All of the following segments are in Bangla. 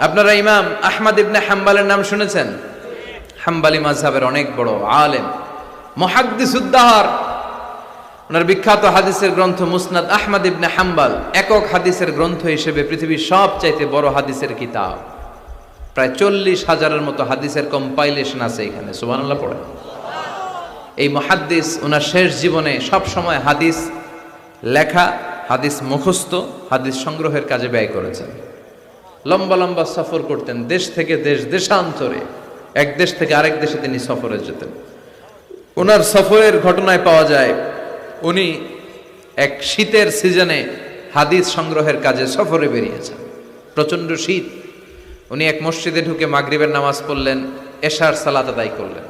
আপনারা ইমাম আহমদ ইবনে হাম্বালের নাম শুনেছেন? হাম্বালি মাযহাবের অনেক বড় আলেম, মুহাদ্দিসুদ দাহর। ওনার বিখ্যাত হাদিসের গ্রন্থ মুসনাদ আহমদ ইবনে হাম্বাল একক হাদিসের গ্রন্থ হিসেবে পৃথিবীর সবচাইতে বড় হাদিসের কিতাব। প্রায় 40,000-এর মতো হাদিসের কম্পাইলেশন আছে এখানে। সুবহানাল্লাহ পড়েন। এই মুহাদ্দিস ওনার শেষ জীবনে সব সময় হাদিস লেখা, হাদিস মুখস্থ, হাদিস সংগ্রহের কাজে ব্যয় করেছেন। লম্বা লম্বা সফর করতেন, দেশ থেকে দেশ, দেশান্তরে, এক দেশ থেকে আরেক দেশে তিনি সফরে যেতেন। ওনার সফরের ঘটনায় পাওয়া যায় উনি এক শীতের সিজনে হাদিস সংগ্রহের কাজে সফরে বেরিয়েছেন। প্রচন্ড শীত। উনি এক মসজিদে ঢুকে মাগরিবের নামাজ পড়লেন, এশার সালাত আদায় করলেন।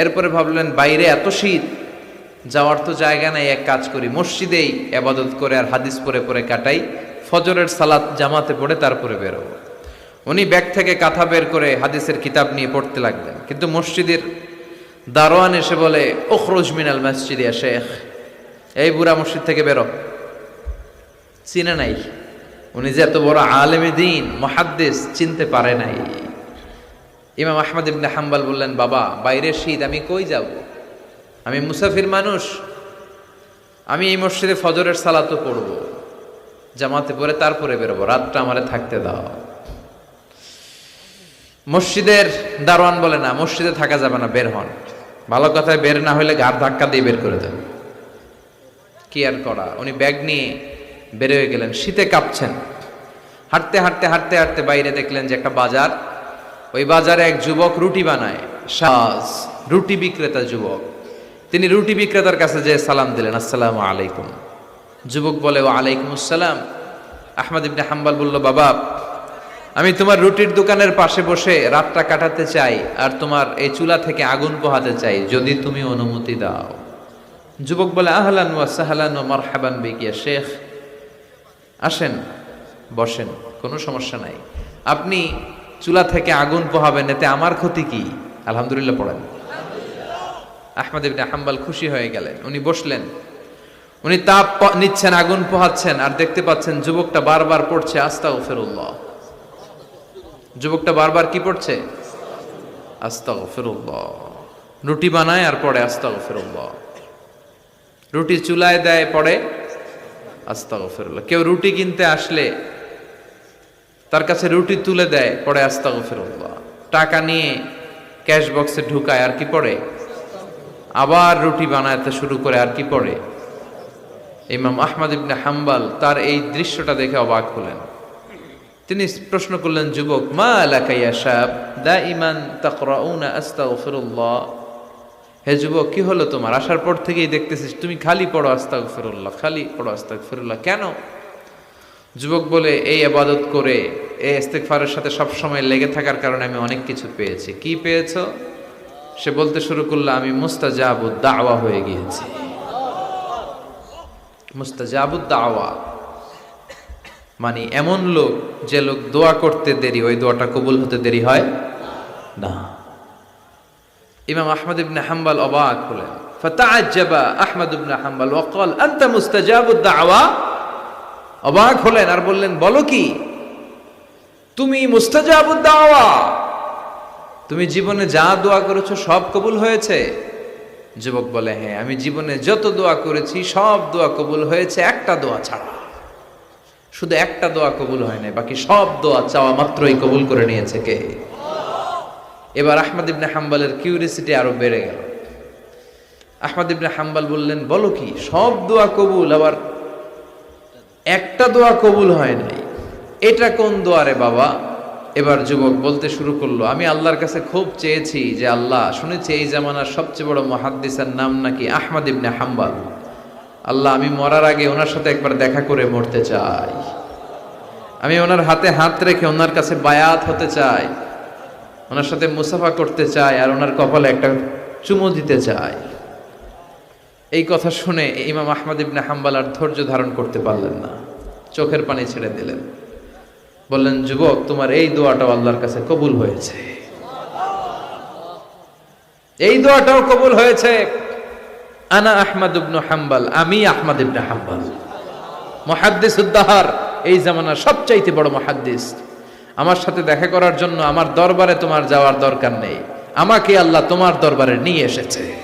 এরপরে ভাবলেন বাইরে এত শীত, যাওয়ার তো জায়গা নাই, এক কাজ করি মসজিদেই ইবাদত করে আর হাদিস পড়ে পড়ে কাটাই, ফজরের সালাত জামাতে পড়ে তারপরে বেরোবো। উনি ব্যাগ থেকে কাঁথা বের করে হাদিসের কিতাব নিয়ে পড়তে লাগলেন। কিন্তু মসজিদের দারোয়ান এসে বলে, উখরুজ মিনাল মসজিদ ইয়া শেখ, এই বুড়া মসজিদ থেকে বেরো। চিনে নাই, উনি যে এত বড় আলেমে দ্বীন মুহাদ্দিস, চিনতে পারে নাই। ইমাম আহমদ ইবনে হাম্বাল বললেন, বাবা বাইরে শীত, আমি কই যাব? আমি মুসাফির মানুষ, আমি এই মসজিদে ফজরের সালাতও পড়ব, জামাতে পড়ে তারপরে বেরোবো, রাতটা আমারে থাকতে দাও। মসজিদের দারোয়ান বলে, না মসজিদে থাকা যাবে না, বের হন। ভালো কথায় বের না হইলে ঘাড় ধাক্কা দিয়ে বের করে দেন। কি আর করা, উনি ব্যাগ নিয়ে বের হয়ে গেলেন। শীতে কাঁপছেন। হাঁটতে হাঁটতে হাঁটতে হাঁটতে বাইরে দেখলেন যে একটা বাজার। ওই বাজারে এক যুবক রুটি বানায়, সাজ রুটি বিক্রেতা যুবক। তিনি রুটি বিক্রেতার কাছে যেয়ে সালাম দিলেন, আসসালামু আলাইকুম। যুবক বলে, ওয়া আলাইকুম আসসালাম। আহমদ ইবনে হাম্বাল বলল, বাবা আমি তোমার রুটির দোকানের পাশে বসে রাতটা কাটাতে চাই, আর তোমার এই চুলা থেকে আগুন পোহাতে চাই, যদি তুমি অনুমতি দাও। যুবক বলে, আহলান ওয়া সাহলান ওয়া মারহাবান বিক ইয়া শেখ, আসেন বসেন, কোনো সমস্যা নাই। আপনি চুলা থেকে আগুন পোহাবেন, এতে আমার ক্ষতি কি? আলহামদুলিল্লাহ পড়েন। আহমদ ইবনে হাম্বাল খুশি হয়ে গেলেন। উনি বসলেন, উনি তাপ নিচ্ছেন, আগুন পোহাচ্ছেন, আর দেখতে পাচ্ছেন যুবকটা বারবার পড়ছে আস্তাগফিরুল্লাহ। যুবকটা বারবার কি পড়ছে? আস্তাগফিরুল্লাহ। রুটি বানায় আর পড়ে আস্তাগফিরুল্লাহ। রুটি চুলায় দেয়, পড়ে আস্তাগফিরুল্লাহ। কেউ রুটি কিনতে আসলে তার কাছে রুটি তুলে দেয়, পড়ে আস্তাগফিরুল্লাহ। টাকা নিয়ে ক্যাশ বক্সে ঢুকায়, আর কি পড়ে? আবার রুটি বানাতে শুরু করে, আর কি পড়ে? ইমাম আহমদ ইবনে হাম্বাল তার এই দৃশ্যটা দেখে অবাক হলেন। তিনি প্রশ্ন করলেন, যুবক, মা লাকা ইয়া শাব দাইমান তাকরাউনা আস্তাগফিরুল্লাহ। হে যুবক, কি হলো তোমার? আসার পর থেকেই দেখতেছিস তুমি খালি পড়ো আস্তাগফিরুল্লাহ, খালি পড়ো আস্তাগফিরুল্লাহ, কেন? যুবক বলে, এই ইবাদত করে, এই ইস্তিগফারের সাথে সব সময় লেগে থাকার কারণে আমি অনেক কিছু পেয়েছি। কি পেয়েছো? সে বলতে শুরু করলো, আমি মুস্তাজাবুদ দাওয়া হয়ে গিয়েছি। মুস্তাজাবুদ দাওয়া মানে এমন লোক, যে লোক দোয়া করতে দেরি, ওই দোয়াটা কবুল হতে দেরি হয় না। ইমাম আহমদ ইবনে হাম্বাল অবাক হলেন। ফাতাআজ্জাবা আহমদ ইবনে হাম্বাল ওয়া ক্বাল, আনতা মুস্তাজাবুদ দাওয়া। অবাক হলেন আর বললেন, বলো কি, তুমি মুস্তাজাবুদ দাওয়া? তুমি জীবনে যা দোয়া করেছো সব কবুল হয়েছে? যুবক বলে, হ্যাঁ, আমি জীবনে যত দোয়া করেছি সব দোয়া কবুল হয়েছে, একটা দোয়া ছাড়া। শুধু একটা দোয়া কবুল হয় না, বাকি সব দোয়া চাওয়া মাত্রই কবুল করে নিয়েছে কে? এবার আহমদ ইবনে হাম্বালের কিউরিসিটি আরো বেড়ে গেল। আহমদ ইবনে হাম্বাল বললেন, বলো কি, সব দোয়া কবুল, আবার একটা দোয়া কবুল হয় নাই, এটা কোন দোয়া রে বাবা? এবার যুবক বলতে শুরু করলো, আমি আল্লাহর কাছে খুব চেয়েছি যে আল্লাহ, শুনেছি এই জামানার সবচেয়ে বড় মুহাদ্দিসের নাম নাকি আহমদ ইবনে হাম্বাল। আল্লাহ, আমি মরার আগে ওনার সাথে একবার দেখা করে মরতে চাই। আমি ওনার হাতে হাত রেখে ওনার কাছে বায়াত হতে চাই, ওনার সাথে মুসাফা করতে চাই, আর ওনার কপালে একটা চুমু দিতে চাই। এই কথা শুনে ইমাম আহমদ ইবনে হাম্বাল আর ধৈর্য ধারণ করতে পারলেন না, চোখের পানি ছেড়ে দিলেন। বললেন, যুবক, তোমার এই দোয়াটাও আল্লাহর কাছে কবুল হয়েছে, এই দোয়াটাও কবুল হয়েছে। আনা আহমদ ইবনে হাম্বাল, আমি আহমদ ইবনে হাম্বাল, মুহাদ্দিসুদ দাহর, এই জামানার সবচাইতে বড় মুহাদ্দিস। আমার সাথে দেখা করার জন্য আমার দরবারে তোমার যাওয়ার দরকার নেই, আমাকে আল্লাহ তোমার দরবারে নিয়ে এসেছে।